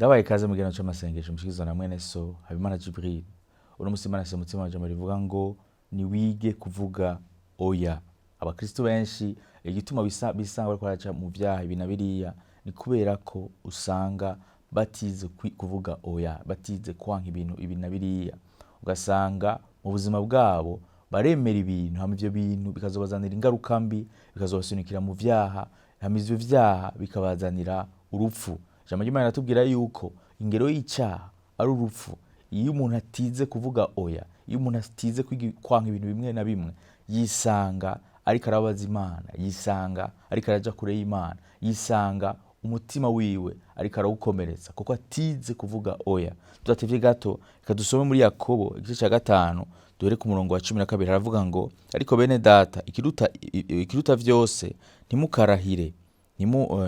Ndabaye ikaze mu gihano c'amasengesho mushikizwa na mwene so Habimana Jibril. Uno musi Imana yashyize umutima wanje rivuga ngo ni wige kuvuga oya. Abakristo benshi igituma bisanga bariko baraca mu vyaha ibi na biriya ni kubera ko usanga batize kuvuga oya, batize kwanka ibintu ibi na biriya. Ugasanga mu buzima bwabo baremera ibintu, hama ivyo bintu bikazobazanira ingaruka mbi, bikazobasunikira mu vyaha, hama ivyo vyaha bikabazanira urupfu. Ijambo ry'Imana riratubwira yuko ingero y'icyaha ari urupfu. Iyo umuntu atize kuvuga oya, iyo umuntu atize kwanka ibintu bimwe na bimwe, yisanga ariko arabaza Imana, yisanga ariko araja kure y'Imana, yisanga umutima wiwe ariko arawukomeretsa kuko atize kuvuga oya. Tudatevye gato reka dusome muri Yakobo igice ca 5 duhere ku murongo wa 12. Haravuga ngo ariko bene data ikiruta vyose ntimukarahire,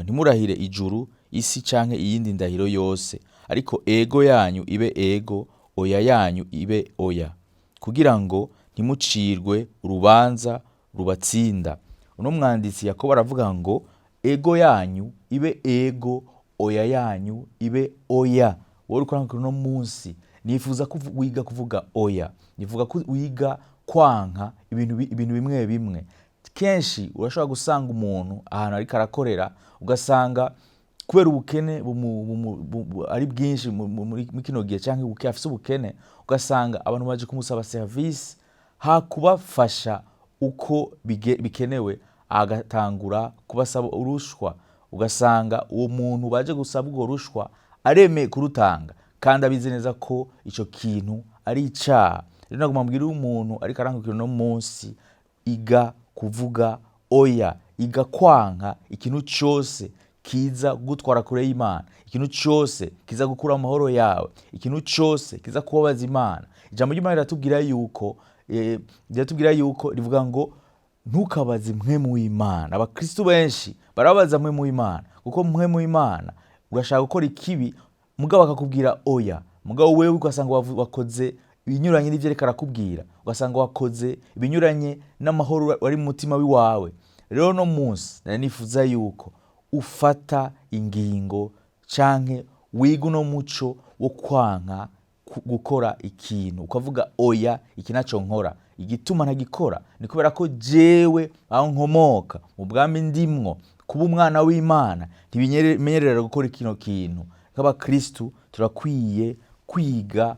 ntimurahire ijuru, isi canke iyindi ndahiro yose, ariko ego yanyu ibe ego, oya yanyu ibe oya, kugira ngo ntimucirwe urubanza rubatsinda. Uno mwanditsi Yakobo aravuga ngo ego yanyu ibe ego, oya yanyu ibe oya. Wowe uriko urankurikira uno munsi, nifuza ko wiga kuvuga oya, nifuza ko wiga kwanka ibintu bimwe bimwe. Kenshi urashobora gusanga umuntu ahantu ariko arakorera, ugasanga kubera ubukene ari bwinshi muri kino gihe canke ubukene afise ubukene, ugasanga abantu baje kumusaba service hakubafasha uko bikenewe, agatangura kubasaba urushwa. Ugasanga uwo muntu baje gusaba urwo rushwa aremeye kurutanga kandi abizi neza ko ico kintu ari icaha. Rero nagomba mbwira umuntu ariko arankukira no munsi, iga kuvuga oya, iga kwanka ikintu cyose kiza gutwara kure y'Imana, ikintu cyose kiza gukura amahoro yawe, ikintu cyose kiza kubabaza Imana. Ijambo ry'Imana riratubwira yuko rivuga ngo ntukabaze mpwemu w'Imana. Abakristo benshi barabaza mpwemu w'Imana kuko mpwemu w'Imana urashaka gukora ikibi, mugabo akakubwira oya, mugabo wewe ugasanga wakoze ibinyuranye n'ivyo reka arakubwira, ugasanga wakoze ibinyuranye n'amahoro wari mu mutima wiwawe. Rero no munsi nifuza yuko ufata ingingo canke wiga uno muco wo kwanka gukora ikintu, ukavuga oya, iki naco nkora. Igituma ntagikora ni kubera ko jewe aho nkomoka mu bwami ndimwo, kuba umwana w'Imana ntibimenyerera gukora kino kintu. Nk'abakristu turakwiye kwiga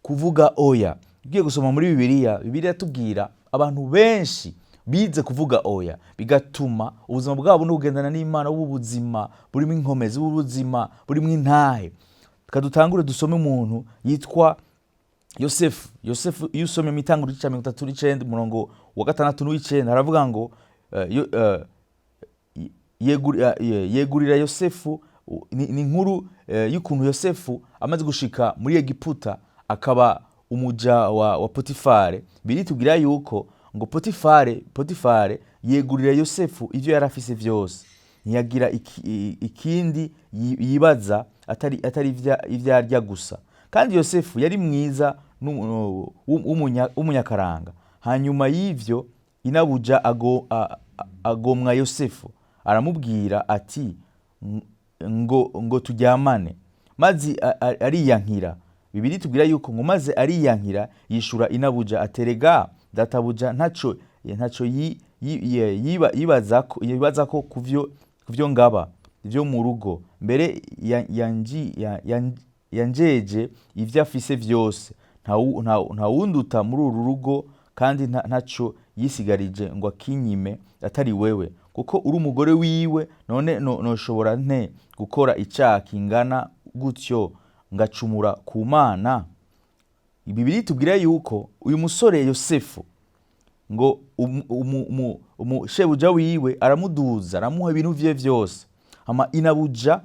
kuvuga oya. Ugiye gusoma muri Bibiliya tubwira abantu benshi bize kuvuga oya, bigatuma ubuzima bwabo n'ugendana n'Imana bw'ubuzima burimo inkomezi, bw'ubuzima burimo intahe. Tukadutangure dusome umuntu yitwa Yosefu. Yosefu iyo usomye mu Itanguriro igice ca 39 umurongo wa 6 n'uw'9 haravuga ngo yegurira Yosefu. Ni inkuru y'ukuntu Yosefu amaze gushika muri Egiputa akaba umuja wa Potifare. Biritubwira yuko ngo Potifare yegurira Yosefu ivyo yarafise vyose, ntiyagira ikindi yibaza atari ivyo arya gusa. Kandi Yosefu yari mwiza w'umunyakaranga. Hanyuma y'ivyo inabuja agomwa Yosefu, aramubwira ati ngo turyamane, maze ariyankira. Bibiri tubwira yuko ngo maze ariyankira yishura inabuja aterega databuja ntaco yibaza ko kuvyo ngaba ivyo mu rugo, mbere yanjeje ivyo afise vyose, nta wunduta muri uru rugo, kandi ntaco yisigarije ngo akinyime atari wewe, kuko uri umugore wiwe. None noshobora nte gukora icaha kingana gutyo ngacumura ku Mana? Bibiri tubwira yuko uyu musore Yosefu ngo shebuja wiwe aramuduza, aramuha ibintu vye vyose, hama inabuja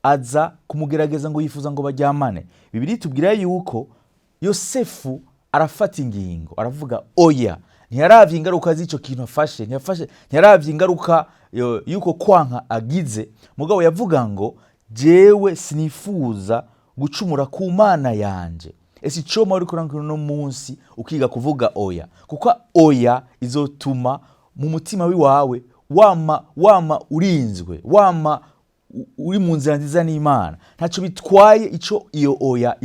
aza kumugerageza ngo yifuza ngo baryamane. Bibiri tubwira yuko Yosefu arafata ingingo, aravuga oya. Ntiyaravye ingaruka z'ico kintu afashe, ntiyaravye ingaruka yuko kwanka agize, mugabo yavuga ngo jewe sinifuza gucumura ku Mana yanje. Ese icoma uriko urankira no munsi ukiga kuvuga oya, kuko oya izotuma mu mutima wiwawe wama urinzwe, wama uri mu nzira nziza n'Imana, ntacyo bitwaye ico iyo oya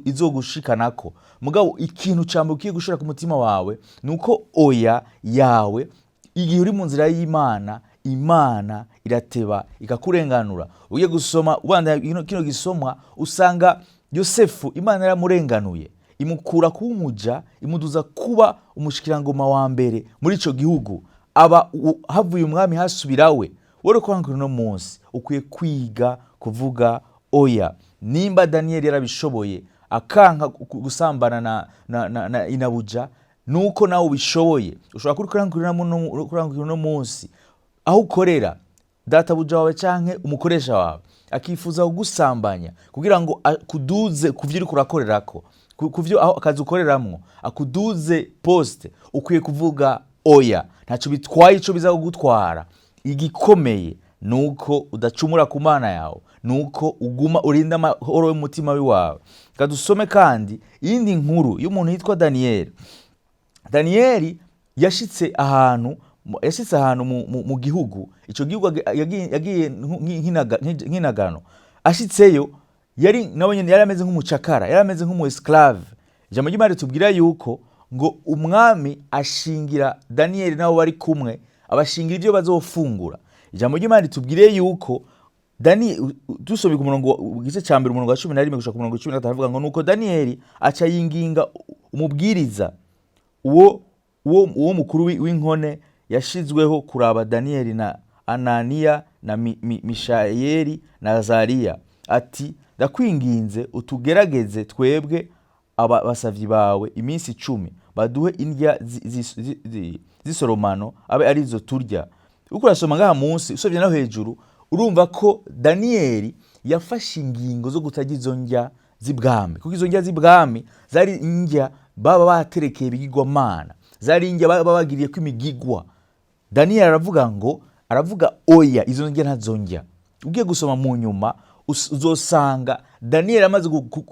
izogushikanako. Mugabo ikintu cambe ukiye gushira ku mutima wawe nuko oya yawe igihe uri mu nzira y'Imana, Imana irateba ikakurenganura. Ugiye gusoma ubanda kino gisomwa usanga Yosefu Imana yaramurenganuye, imukura kuba umuja, imuduza kuba umushikirangoma wa mbere muri ico gihugu. Aba havuye umwami hasubirawe. Wore kwankuru no munsi ukwiye kwiga kuvuga oya. Nimba Daniel yarabishoboye akanka gusambana na inabuja, nuko nawe ubishoboye. Ushobora kurangurira no munsi aho ukorera databuja wawe canke umukoresha wawe akifuza kugusambanya kugira ngo akuduze kuvyo uri kurakorerako, kuvyo aho akazi ukoreramwo akuduze poste, ukwiye kuvuga oya. Ntaco bitwaye ico biza kugutwara. Igikomeye nuko udacumura ku Mana yawe, nuko uguma urinda amahoro y'umutima wawe. Kadusome kandi iyindi nkuru y'umuntu yitwa Daniel. Daniel yashitse ahantu mu gihugu, ico gihugu yagiye nk'inagano. Ashitseyo yari nawe nyene yari ameze nk'umucakara, yari ameze nk'umu esclave. Ijambo ry'Imana tubwira yuko ngo umwami ashingira Daniel nabo bari kumwe, abashingira ibyo bazofungura. Ijambo ry'Imana tubwire yuko Daniel, dusomye ku murongo gice ca mbere umurongo wa 11 gushika ku murongo wa 15 havuga ngo nuko Daniel aca yinginga umubwiriza uwo mukuru w'inkone yashizweho kuraba Daniel na Ananiya na Mishayeli na Azariya, ati ndakwinginze utugerageze twebwe abasavyi bawe iminsi 10, baduhe indya z'isoromano abe arizo turya. Uko urasoma ngaha munsi usovye naho hejuru urumva ko Daniel yafashe ingingo zo gutarya izo ndya z'ibwami, kuko izo ndya z'ibwami zari indya baba baterekeye ibigirwamana, zari indya baba bagiriye ko imigigwa. Daniel aravuga oya, izo ndya ntazondya. Ugiye gusoma mu nyuma uzosanga Daniel amaze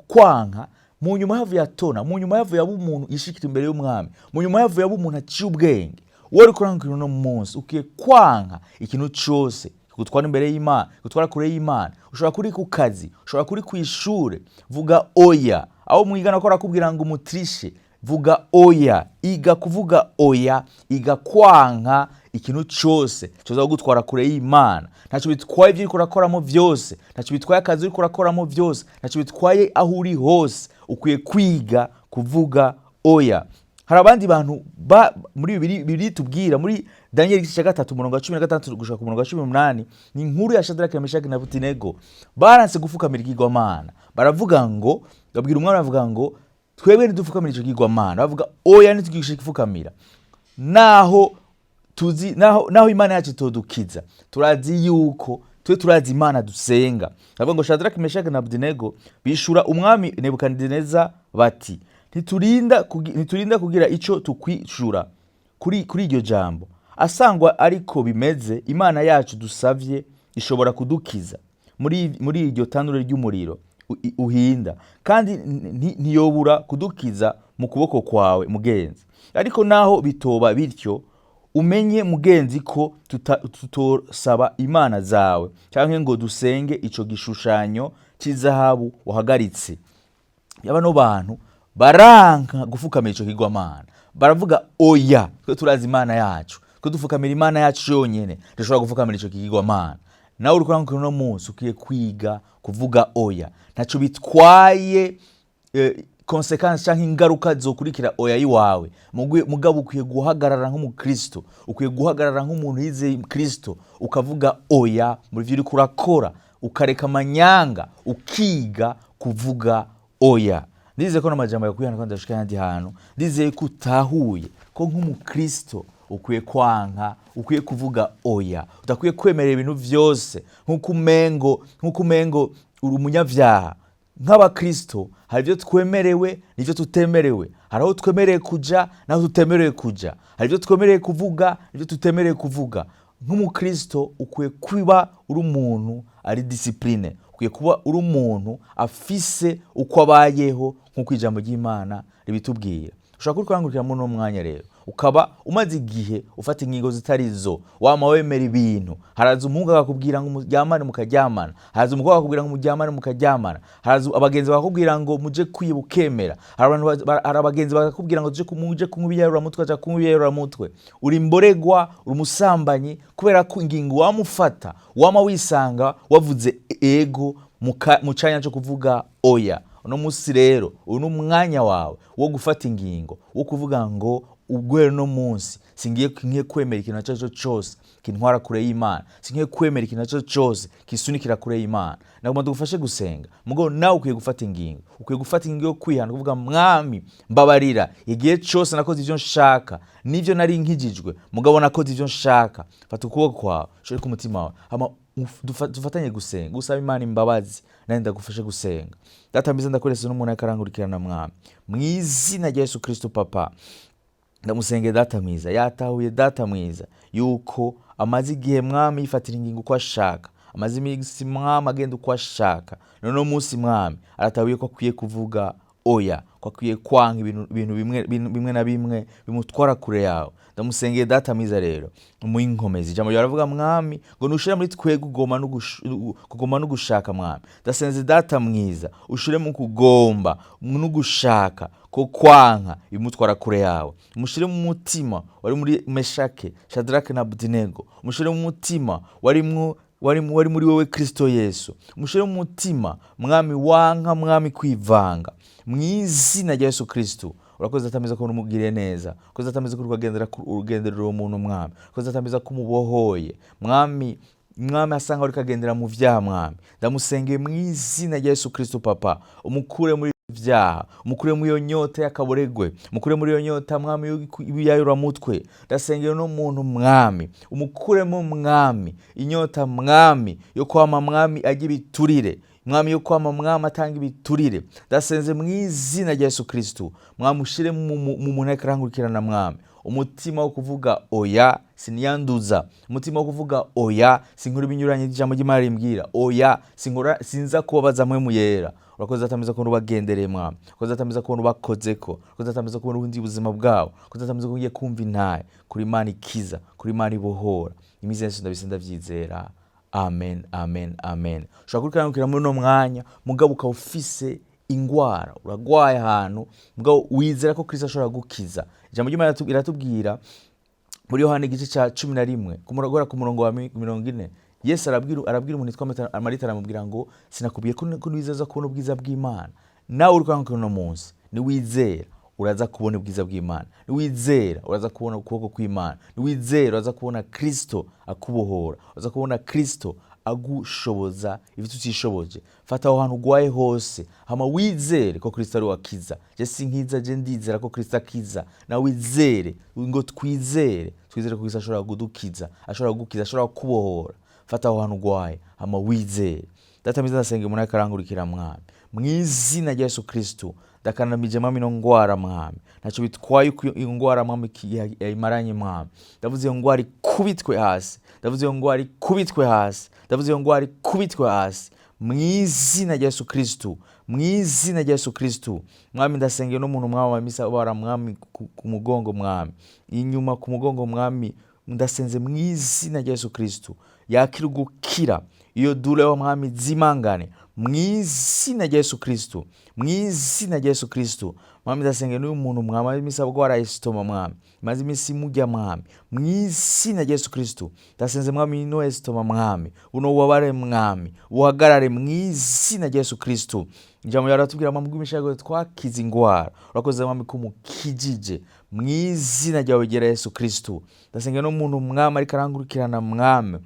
kwanka, mu nyuma havuye atona, mu nyuma havuye aba umuntu yishikira imbere y'umwami, mu nyuma havuye aba umuntu aciye ubwenge. Wori kurangurira no munsi ukiye kwanka ikintu cyose gutwara imbere y'Imana, gutwara kure y'Imana. Ushobora kuri ku kazi, ushobora kuri kwishure, vuga oya. Aho mwigana ko arakubwira ngo umutrishe, vuga oya. Iga kuvuga oya, iga kwanka ikintu cyose cyoza gutwara kure y'Imana. Ntacyo bitwaye ibyo urakoramo byose, ntacyo bitwaye akazi uri kurakoramo byose, ntacyo bitwaye aho uri hose, ukwiye kwiga kuvuga oya. Hari abandi bantu muri bibiri tubwira muri Daniel gice cya 3 umurongo wa 16 gushika ku murongo wa 18, ni inkuru ya Shadraka, Meshaki na Abedinego. Baranse gufukamira ikigwamana, baravuga ngo, babwira umwami bavuga ngo twebwe ntidufukamira ico kigwamana, bavuga oya ntitugishe kifukamira. Naho Imana yacu todukiza, turazi yuko turazi Imana dusenga. Bavuga ngo Shadraka, Meshaki na Abedinego bishura umwami Nebukadineza bati ntiturinda kugira ico tukwishura kuri iryo jambo. Asangwa ariko bimeze, Imana yacu dusavye ishobora kudukiza muri iryo tanure ry'umuriro uhinda, kandi ntiyobura kudukiza mu kuboko kwawe mugenzi. Ariko naho bitoba bityo, umenye mugenzi ko tutosaba Imana zawe canke ngo dusenge ico gishushanyo cy'izahabu wahagaritse. Yabano bantu baranka gufukamira ico kigwamana, baravuga oya, twe turazi Imana yacu, twe dufukamira Imana yacu yonyene, dushobora gufukamira ico kigwamana. Nawe uri kurangurira no munsi ukiye kwiga kuvuga oya. Ntaco bitwaye consequence canke ingaruka zokurikira oya yiwawe. Mugabo ukwiye guhagarara nk'umukristo, ukwiye guhagarara nk'umuntu yizeye Kristo, ukavuga oya muri vyo uri kurakora, ukareka amanyanga, ukiga kuvuga oya. Ndize ko n'amajambo yakuyana kandi ashika yandi hantu, ndize ko utahuye ko nk'umukristo ukwiye kwanka, ukwiye kuvuga oya. Utakwiye kwemerera ibintu vyose nkuko umengo uri umunyavyaha. Nk'abakristo hari ibyo twemerewe n'ibyo tutemerewe, hari aho twemerewe kuja naho tutemerewe kuja, hari ibyo twemerewe kuvuga n'ibyo tutemerewe kuvuga. Nk'umukristo ukwiye kuba uri umuntu ari discipline, ukwiye kuba uri umuntu afise uko abayeho nk'uko ijambo ry'Imana ribitubwira. Ushaka kurangurira mu no mwanya rero ukaba umaze igihe ufata ingingo zitari zo, wama wemera ibintu, haraza umuhungu akakubwira ngo muryamane mukaryamana, haraza umukobwa akakubwira ngo muryamane mukaryamana, haraza abagenzi bakakubwira ngo muje kwiba ukemera, hari abagenzi bakakubwira ngo muje kunywa ibiyayuramutwe aja kunywa ibiyayuramutwe, uri imboregwa, uri umusambanyi, kubera ko ingingo wamufata wama wisanga wavuze ego mu canya cyo kuvuga oya. Uno musi rero uyu n'umwanya wawe wo gufata ingingo, wo kuvuga ngo ubwere no munsi singiye kwemera ikintu cyaco cyose kintwara kure y'Imana, singiye kwemera ikintu cyaco cyose kisunikira kure y'Imana. Nagomba tugufashe gusenga, mugo nawe ukwiye gufata ingingo, ukwiye gufata ingingo yo kwihana, kuvuga mwami mbabarira, igihe cyose nakoze ivyo nshaka, nivyo nari nkijijwe, mugabo nakoze ivyo nshaka. Fata ukuboko kwawe ushire ku mutima wawe, hama dufatanye gusenga, gusaba Imana imbabazi, nandi ndagufashe gusenga. Data mbiza ndakorese n'umuntu akarangurikirana mwami, mw'izina rya Yesu Kristo Papa, ndamusenge data mwiza, yatahuye data mwiza yuko amaze igihe mwami yifatira ingingo uko ashaka, amaze imisi mwami agenda uko ashaka, none umunsi mwami aratahuye ko akwiye kuvuga oya, ko akwiye kwanga ibintu bimwe na bimwe bimutwara kure yawe. Ndamusengeye data mwiza rero mu inkomezi, ijambo ryaravuga mwami ngo nushire muri twe kugomba no gushaka mwami. Ndasenze data mwiza ushire mu kugomba no gushaka ko kwanka bimutwara kure yawe, umushire mu mutima wari muri Meshake, Shadrake na Abednego, umushire mu mutima wari muri wewe Kristo Yesu, umushire mu mutima mwami wanka mwami kwivanga, mw'izina rya Yesu Kristo. Urakoze atameza ko umugire neza, urakoze atameza ko urugenderera umuntu mwami, urakoze atameza ko umubohoye mwami asanga uri kagendera mu vyaha mwami. Ndamusengeye mw'izina rya Yesu Kristo Papa, umukure muri vyaha, umukure mu iyo nyota y'akaboregwe, umukure muri iyo nyota mwami y'ibiyayuramutwe. Ndasengeye no muntu mwami, umukuremo mwami inyota mwami yo kwama mwami ajya ibiturire, mwami yo kwama mwami atanga ibiturire. Ndasenze mw'izina rya Yesu Kristo mwami ushire mu muntu akarangurikirana mwami umutima wo kuvuga oya siniyanduza, umutima wo kuvuga oya sinkora ibinyuranye ijambo ry'Imana rimbwira, oya sinza kubabaza mwe muyera. Urakoze atameza ko ubagendereye mwami, urakoze atameza ko ubakozeko, urakoze atameza ko ubundi buzima bwabo, urakoze atameza ko ugiye kumva intaye kuri Imana ikiza, kuri Imana ibohora. Imizi Yesu ndavyizera. Amen, amen, amen. Ushobora kurikira muri no mwanya mugabo ukaba ufise ingwara, uragwaye ahantu mugabo wizera ko Kristo ashobora gukiza. Ijambo ry'Imana iratubwira muri Yohana igice ca 11 kumuragora ku murongo wa 40, Yesu arabwira umuntu yitwa Marita, aramubwira ngo sinakubwiye ko wizeza kubona ubwiza bw'Imana. Nawe uri kwanka no munsi ni wizera uraza kubona ubwiza bw'Imana, ni wizera uraza kubona ukuboko kw'Imana, ni wizera uraza kubona Kristo akubohora, uraza kubona Kristo agushoboza ibyo utishoboje. Fata aho hantu ugwaye hose, hama wizere ko Kristo ari wakiza. Je sinkiza, je ndizera ko Kristo akiza, na wizere ngo twizere ko Kristo ashobora kudukiza, ashobora gukiza, ashobora kubohora. Fata aho hantu ugwaye, hama wizere. Data mwiza ndasenge umuntu akarangurikira mwami, mw'izina rya Yesu Kristo ndakanamije mwami no ngwara mwami, naco bitwaye iyo ngwara mwami yayimaranye mwami. Ndavuze iyo ngwara ikubitwe hasi, ndavuze iyo ngwara ikubitwe hasi, ndavuze iyo ngwara ikubitwe hasi mw'izina rya Yesu Kristo, mw'izina rya Yesu Kristo. Mwami ndasengeye no muntu mwami wamisa bara mwami ku mugongo mwami, inyuma ku mugongo mwami, ndasenze mw'izina rya Yesu Kristo yakira gukira iyo dure wa mwami zimangane mw'izina rya Yesu Kristo, mw'izina rya Yesu Kristo. Mwami ndasengeye n'uyu muntu mwami imisa bwara estoma mwami, maze imisi mujya mwami, mw'izina rya Yesu Kristo. Ndasenze mwami no estoma mwami uno wabare mwami uhagarare mw'izina rya Yesu Kristo. Ijambo yaratubwira mwami bw'imishago twakiza ingwara, urakoze mwami kumukijije mw'izina ryawe rya Yesu Kristo. Ndasengeye no muntu mwami ariko arangurikirana mwami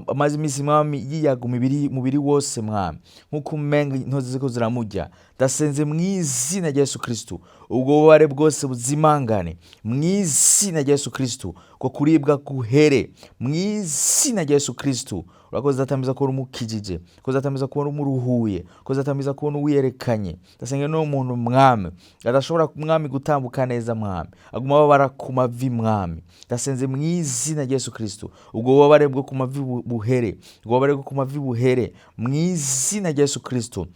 amaze imisi mwami yiyaga umubiri wose mwami nkuko umenga intozi ziko ziramujya. Ndasenze mw'izina rya Yesu Kristo ubwo bubare bwose buzimangane mw'izina rya Yesu Kristo, ko kuribwa guhere mw'izina rya Yesu Kristo. Urakoze atameza ko umukijije, urakoze atameza ko umuruhuye, urakoze atameza ko uyerekanye. Ndasengeye no muntu mwami adashobora mwami gutambuka neza mwami, aguma babara ku mavi mwami. Ndasenze mw'izina rya Yesu Kristo ubwo bubare bwo ku mavi buhere, ubwo bubare bwo ku mavi buhere mw'izina rya Yesu Kristo.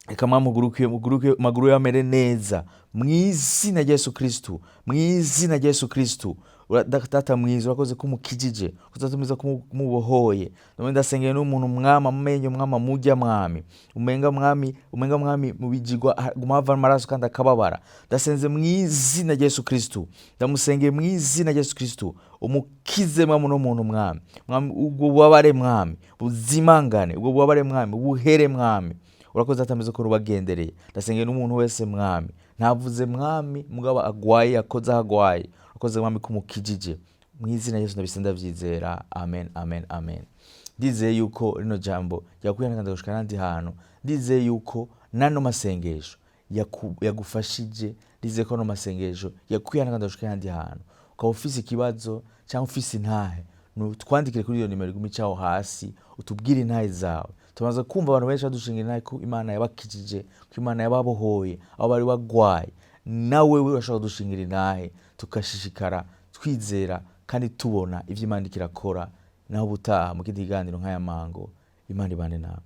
reka maguru yamere neza mu izina rya Yesu Kristo, mu izina rya Yesu Kristo. Data mwiza, urakoze kumukijije, kuzatumiza kumubohoye. None ndasengeye n'umuntu mwama amenyo mwama mujya mwami, umenga mwami mubijigwa gumava amaraso kandi akababara. Ndasenze mu izina rya Yesu Kristo, ndamusengeye mu izina rya Yesu Kristo, umukize mwami no muntu mwami, ubwo bubabare mwami buzimangane, ubwo bubabare mwami buhere mwami. Urakoze atameze ko rubagendereye. Ndasengeye n'umuntu wese mwami, ntavuze mwami mugabo agwaye, akoze agwaye, urakoze mwami kumukijije, mu izina Yesu ndabise ndavyizera. Amen, amen, amen. Ndizeye yuko rino jambo yakuyana gushika nandi hantu, ndizeye yuko nano masengesho yagufashije, ndizeye ko no masengesho yakuyana gushika nandi hantu. Ukaba ufise ikibazo cyangwa ufise intahe, twandikire kuri iyo nimero igumi cyaho hasi, utubwire intahe zawe. Tumaze kumva abantu benshi badushingira intahe ko Imana yabakijije, ko Imana yababohoye aho bari bagwaye. Nawe urashobora kudushingira intahe, tukashishikara twizera kandi tubona ivyo Imana irakora. Naho butaha mu kindi kiganiro nk'aya mango, Imana ibane nawe.